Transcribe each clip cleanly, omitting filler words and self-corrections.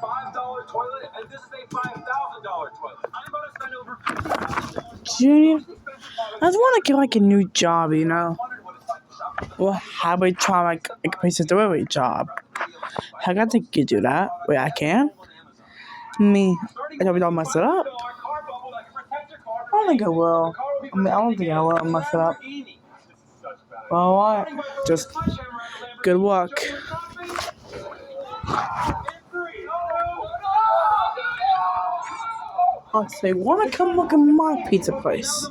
$5 toilet, and this is a $5,000 toilet. I'm about to spend over $50,000. Junior, I just want to get like a new job, you know. Well, how about try like a place delivery job? I got to do that. Wait, I can? I hope we don't mess it up. I don't think I will. I don't think I will mess it up. Well, what? Just good luck. I'll say, wanna come look at my pizza place?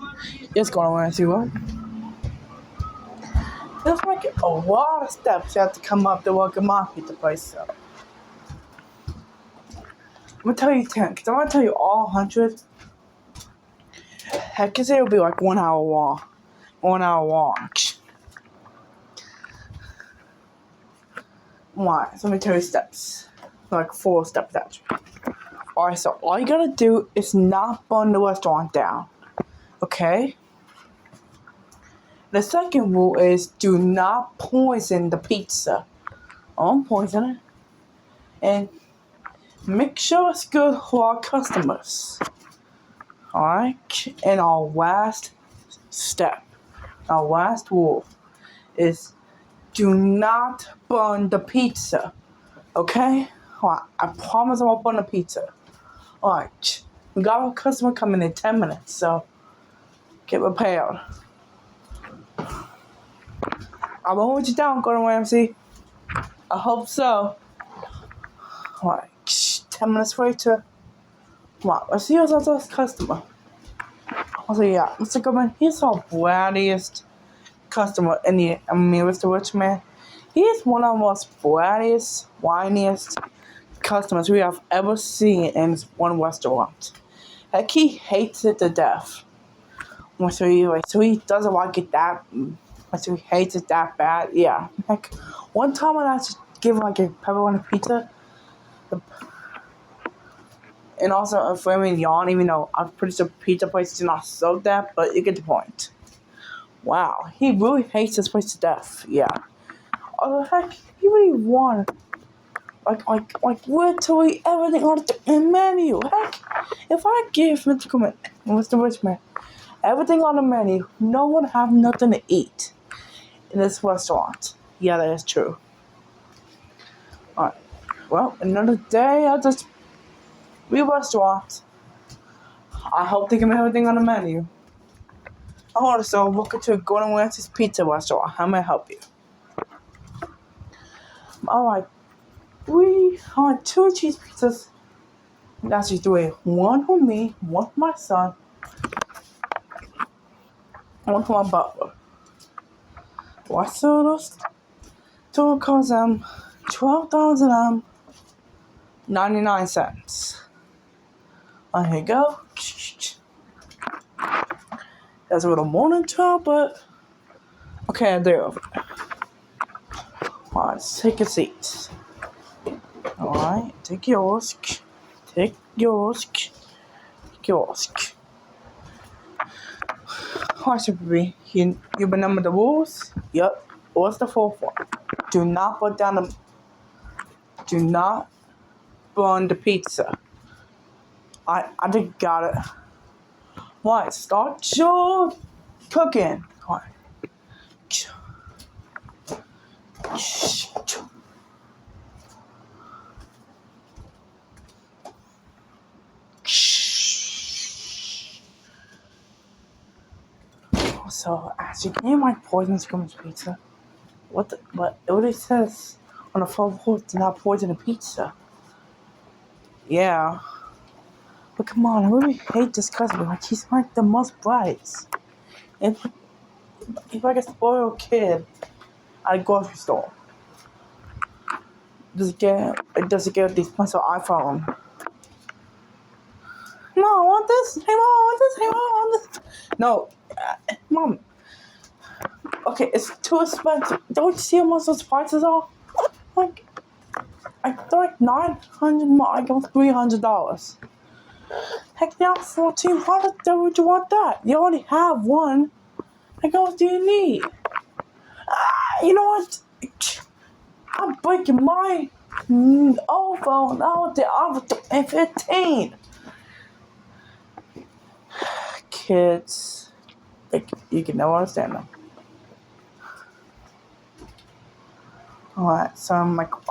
It's going around and see what? There's like a lot of steps you have to come up to look at my pizza place. So. I'm gonna tell you 10, because I'm gonna tell you all 100. Heck, cause it'll be like 1 hour long. 1 hour long. Alright, so let me tell you steps. Like 4 steps actually. Alright, so all you gotta do is not burn the restaurant down. Okay? The second rule is do not poison the pizza. Don't poison it. And make sure it's good for our customers. Alright? And our last step, our last rule is do not burn the pizza. Okay? Alright, I promise I won't burn the pizza. Alright, we got our customer coming in 10 minutes, so get prepared. I won't let you down, Gordon Ramsay. I hope so. Alright, 10 minutes later. Wow, let's see who's our first customer. So yeah, Mr. Goodman, he's our brattiest customer in the Mr. Richman. He is one of the most brattiest, whiniest customers we have ever seen in one restaurant. Like, he hates it to death. So he doesn't like it that. So he hates it that bad. Yeah. Like, one time when I just gave him like a pepperoni pizza, and also a flaming yawn, even though I'm pretty sure pizza places do not serve that, but you get the point. Wow, he really hates this place to death. Yeah. Oh heck, he really wanted like literally everything on the menu. Heck, if I give Mr. Richman everything on the menu, no one have nothing to eat in this restaurant. Yeah, that is true. Alright. Well, another day at this restaurant. I hope they give me everything on the menu. Also, welcome to Gordon Ramsay's Pizza Restaurant. How may I help you? Alright. We have 2 cheese pizzas. That's just 3. 1 for me, 1 for my son, 1 for my butler. What's those? Total costs $12.99. Here you go. That's a little more than 12, but okay, there. Alright, let's take a seat. Alright, take yours. Take yours. Take yours. Alright, Super B, you remember the rules? Yep. What's the 4th one? Do not burn the pizza. I just got it. Alright, start your cooking. Alright. So, actually, can you like poison Scrummage pizza? What it says on the 4th rule, do not poison the pizza. Yeah. But come on, I really hate this customer. Like, he's like the most bright. And he's like a spoiled kid at a grocery store. Does it get these points on iPhone? Mom, I want this. Hey, Mom, I want this. Hey, Mom, I want this. No, Mom. Okay, it's too expensive. Don't you see how much those prices are? Like, they're like $900 more. I go $300. Heck, now $1,400. Why would you want that? You already have one. Like, what do you need? You know what? I'm breaking my Oh, phone. Oh, the iPhone 15. Kids, like, you can never understand them. Alright, so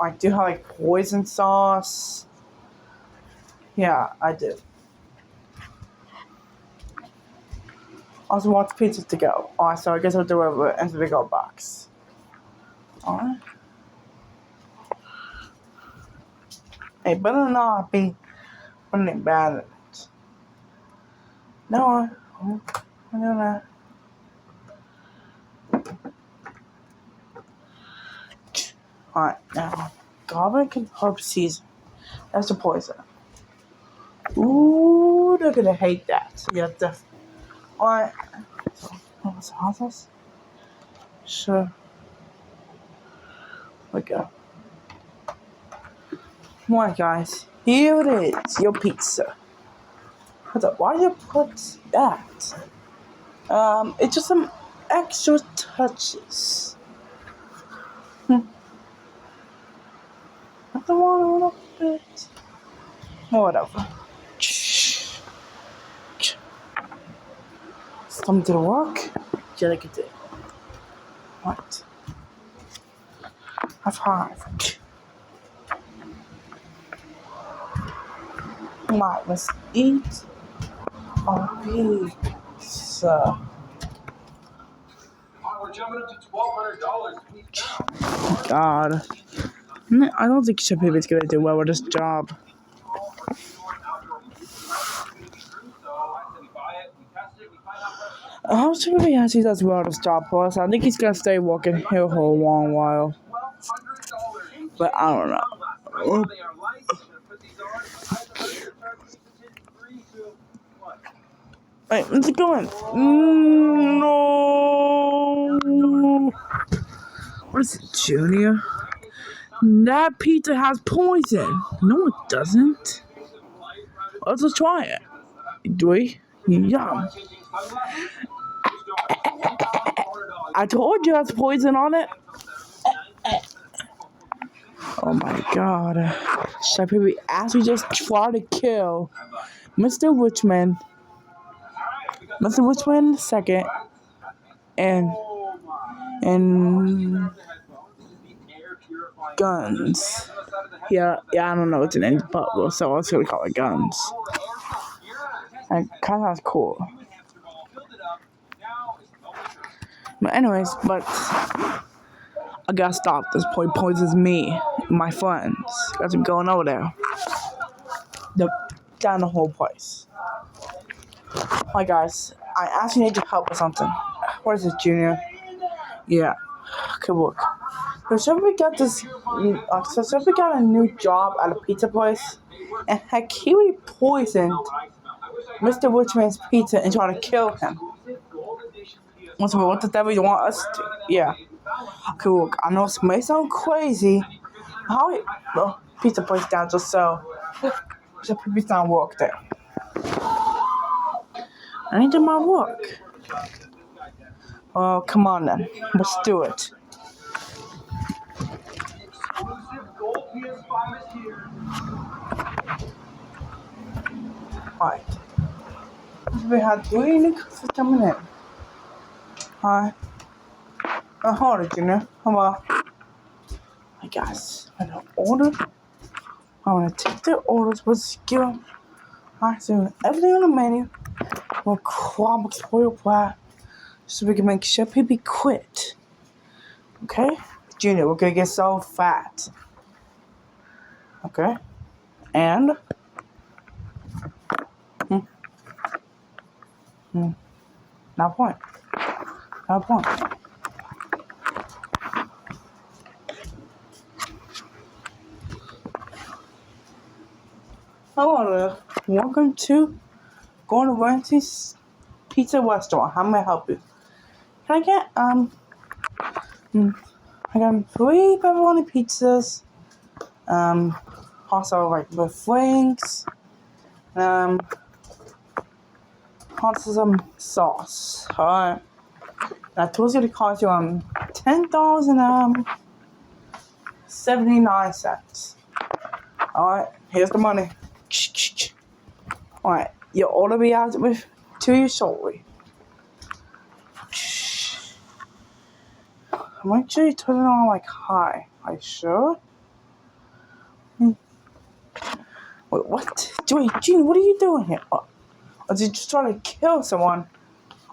I do have like poison sauce. Yeah, I do. Also want the pizzas to go. Alright, so I guess I'll deliver it into the big old box. Alright. Hey, better not be putting it bad in it. No, I'm gonna. Alright, now, garlic and herb season. That's the poison. Ooh, they're gonna hate that. Yeah, definitely. Alright. So, what's the hot sauce? Sure. We go. Alright, guys. Here it is, your pizza. Hold up, why did you put that? It's just some extra touches. I don't want a little bit. Whatever. Something to work? Yeah, like it did. What? High five. Alright, let's eat our pizza. We're jumping up to $1,200 a week now. God. I don't think Chef Baby's gonna do well with this job. How Chef Baby actually does well with this job for us? I think he's gonna stay working here for a long while. But I don't know. Wait, where's it going? No. What is it, Junior? That pizza has poison. No, it doesn't. Let's just try it. Do we? Yum. I told you that's poison on it. Oh my God. Chef Baby actually just tried to kill Mr. Witchman. Mr. Witchman second. And guns. Yeah, I don't know what's in it, but so let's gonna call it guns. And kind of sounds cool. But anyways, I gotta stop. This point poisons me, and my friends. Guys are going over there. Down the whole place. Hi guys, I actually need your help with something. What is it, Junior? Yeah. Okay, look. So we got a new job at a pizza place, and heck, he really poisoned Mr. Witchman's pizza and tried to kill him. What the devil you want us to? Yeah. Okay, look, I know it may sound crazy. Well, pizza place down just so people don't work there. I need to do my work. Oh, come on then. Let's do it. Alright. We had 3 new customers coming in. Hi. Hold it, Junior. Come on. Hey guys, I'm gonna order. I'm gonna take their orders with skill. Alright, so everything on the menu will crop spoil flat so we can make Chef Baby quit. Okay? Junior, we're gonna get so fat. Okay? And now point. Now point. Hello, welcome to Gordon Ramsay's Pizza Restaurant. How may I help you? Can I get I got 3 pepperoni pizzas. Also like with wings. Also some sauce. Alright. I told you to cost you $10,079. Alright, here's the money. Alright, you'll order me out with to you shortly. Make sure you turn it on like high. Are you sure? Wait, what? Wait, Gene, what are you doing here? Is he just trying to kill someone?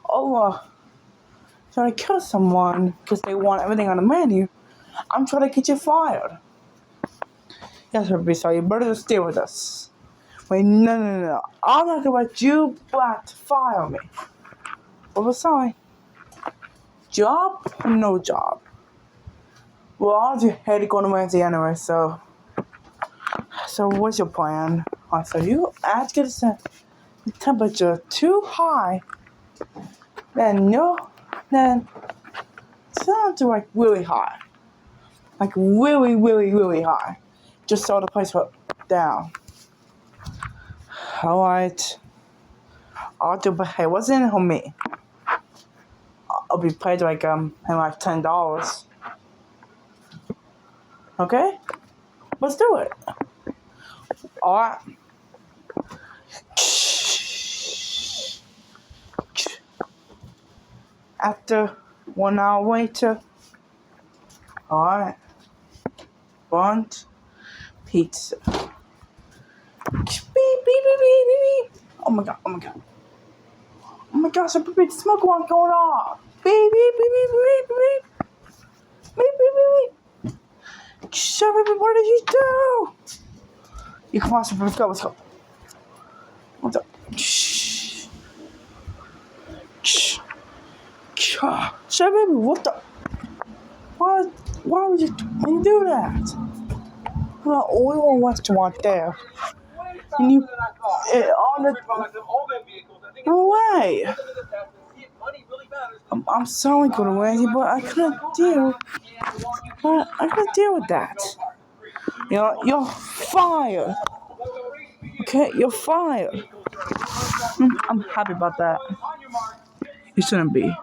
Trying to kill someone because they want everything on the menu. I'm trying to get you fired. Yes, so you better just stay with us. Wait, no. I'm not gonna let you black to fire me. Well, sorry. Job or no job? Well, I'll just head to go to Wednesday anyway, so what's your plan? So you ask it to the temperature too high, then turn to like really high. Like really high. Just so the place went down. Alright. I'll do, but hey, what's in it on me? I'll be paid like $10. Okay? Let's do it. Alright. After 1 hour later. Alright. Bunt. Pizza. Beep. Oh my god. Oh my gosh, a big smoke alarm going off. Beep. Shut up, what did you do? You come on, let's go. What's up? Shh, baby, what the? Why would you do that? I'm the only one restaurant there. And you, on the, no way. I'm sorry, good Wednesday, but I couldn't deal with that. You know, you're fired. Okay, you're fired. I'm happy about that. You shouldn't be.